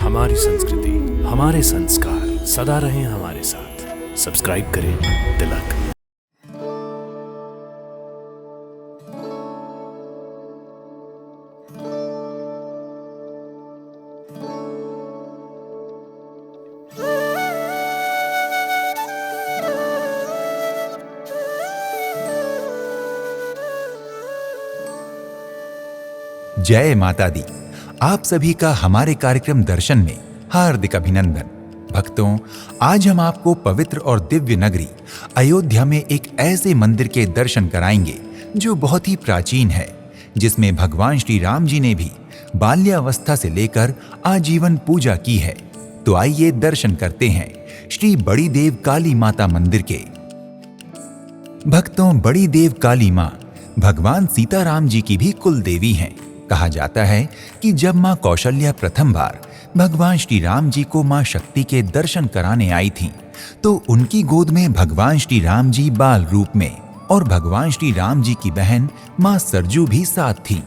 हमारी संस्कृति, हमारे संस्कार सदा रहें हमारे साथ। सब्सक्राइब करें तिलक। जय माता दी। आप सभी का हमारे कार्यक्रम दर्शन में हार्दिक अभिनंदन। भक्तों, आज हम आपको पवित्र और दिव्य नगरी अयोध्या में एक ऐसे मंदिर के दर्शन कराएंगे जो बहुत ही प्राचीन है, जिसमें भगवान श्री राम जी ने भी बाल्यावस्था से लेकर आजीवन पूजा की है। तो आइए दर्शन करते हैं श्री बड़ी देव काली माता मंदिर के। भक्तों, बड़ी देव काली मां भगवान सीताराम जी की भी कुल देवी हैं। कहा जाता है कि जब मां कौशल्या प्रथम बार भगवान श्री राम जी को मां शक्ति के दर्शन कराने आई थीं, तो उनकी गोद में भगवान श्री राम जी बाल रूप में और भगवान श्री राम जी की बहन मां सरजू भी साथ थीं।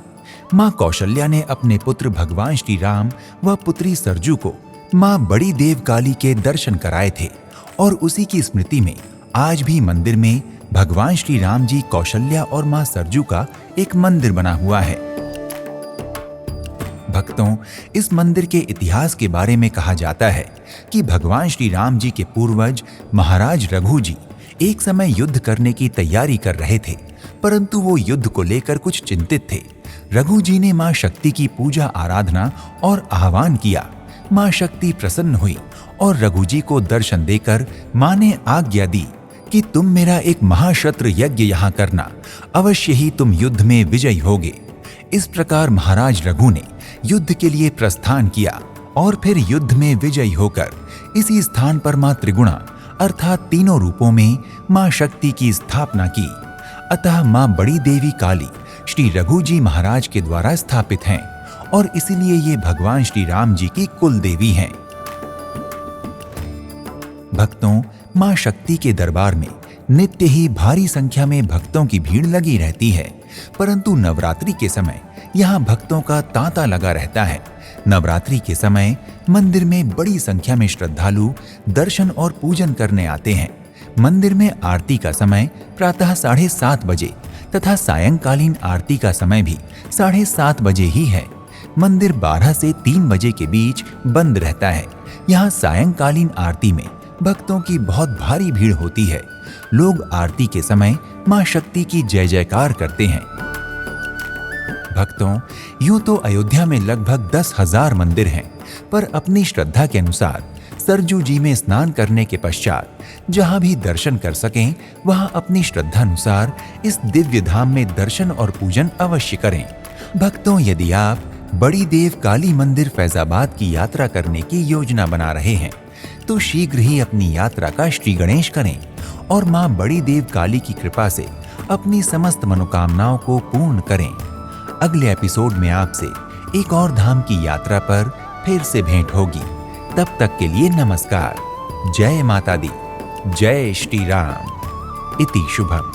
मां कौशल्या ने अपने पुत्र भगवान श्री राम व पुत्री सरजू को मां बड़ी देव काली के दर्शन कराए थे और उसी की स्मृति में आज भी मंदिर में भगवान श्री राम जी, कौशल्या और मां सरजू का एक मंदिर बना हुआ है। भक्तों, इस मंदिर के इतिहास के बारे में कहा जाता है कि भगवान श्री राम जी के पूर्वज महाराज रघु जी एक समय युद्ध करने की तैयारी कर रहे थे, परंतु वो युद्ध को लेकर कुछ चिंतित थे। रघु जी ने मां शक्ति की पूजा आराधना और आह्वान किया। मां शक्ति प्रसन्न हुई और रघु जी को दर्शन देकर मां ने आज्ञा दी कि तुम मेरा एक महाशस्त्र यज्ञ यहाँ करना, अवश्य ही तुम युद्ध में विजयी होगे। इस प्रकार महाराज रघु ने युद्ध के लिए प्रस्थान किया और फिर युद्ध में विजयी होकर इसी स्थान पर मां त्रिगुणा अर्थात तीनों रूपों में मां शक्ति की स्थापना की। अतः मां बड़ी देवी काली श्री रघु जी महाराज के द्वारा स्थापित हैं और इसीलिए ये भगवान श्री राम जी की कुल देवी हैं। भक्तों, मां शक्ति के दरबार में नित्य ही भारी संख्या में भक्तों की भीड़ लगी रहती है, परंतु नवरात्रि के समय यहाँ भक्तों का तांता लगा रहता है। नवरात्रि के समय मंदिर में बड़ी संख्या में श्रद्धालु दर्शन और पूजन करने आते हैं। मंदिर में आरती का समय प्रातः 7:30 बजे तथा सायंकालीन आरती का समय भी 7:30 बजे ही है। मंदिर 12 से 3 बजे के बीच बंद रहता है। यहाँ सायंकालीन आरती में भक्तों की बहुत भारी भीड़ होती है। लोग आरती के समय मां शक्ति की जय जयकार करते हैं। भक्तों, यूं तो अयोध्या में लगभग 10,000 मंदिर हैं, पर अपनी श्रद्धा के अनुसार सरजू जी में स्नान करने के पश्चात जहां भी दर्शन कर सकें, वहां अपनी श्रद्धा अनुसार इस दिव्य धाम में दर्शन और पूजन अवश्य करें। भक्तों, यदि आप बड़ी देव काली मंदिर फैजाबाद की यात्रा करने की योजना बना रहे हैं, तो शीघ्र ही अपनी यात्रा का श्री गणेश करें और मां बड़ी देव काली की कृपा से अपनी समस्त मनोकामनाओं को पूर्ण करें। अगले एपिसोड में आपसे एक और धाम की यात्रा पर फिर से भेंट होगी। तब तक के लिए नमस्कार। जय माता दी। जय श्री राम। इति शुभम।